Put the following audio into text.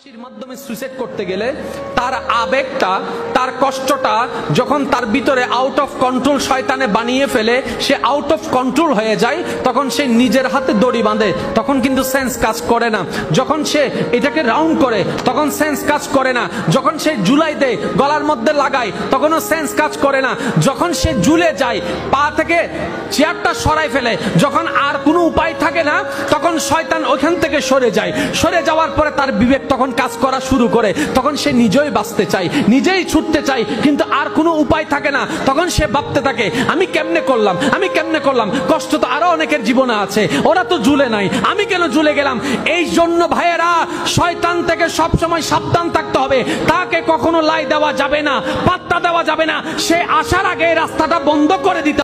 ফাঁসির মাধ্যমে সুইসাইড করতে গেলে তার আবেগটা, তার কষ্টটা যখন তার ভিতরে আউট অফ কন্ট্রোল শয়তানে বানিয়ে ফেলে, সে আউট অফ কন্ট্রোল হয়ে যায়, তখন সে নিজের হাতে দড়ি বাঁধে, তখন কিন্তু সেন্স কাজ করে না। যখন সে এটাকে রাউন্ড করে তখন সেন্স কাজ করে না। যখন সে ঝুলাই দেয়, গলার মধ্যে লাগায়, তখনও সেন্স কাজ করে না। যখন সে ঝুলে যায়, পা থেকে চেয়ারটা সরাই ফেলে, যখন আর কোনো উপায় থাকে না, তখন শয়তান ওখান থেকে সরে যায়। সরে যাওয়ার পরে তার বিবেক তখন কাজ করা শুরু করে, তখন সে নিজেই বাঁচতে চায়, নিজেই ছুটতে চায়, কিন্তু আর কোনো উপায় থাকে না। তখন সে ভাবতে থাকে, আমি কেমনে করলাম, আমি কেমনে করলাম, কষ্ট তো আরো অনেকের জীবনে আছে, ওরা তো ঝুলে নাই, আমি কেন ঝুলে গেলাম। এই জন্য ভাইয়েরা, শয়তান থেকে সবসময় সাবধান থাকতে হবে। তাকে কখনো লাই দেওয়া যাবে না, পাত্তা দেওয়া যাবে না। সে আসার আগে রাস্তাটা বন্ধ করে দিতে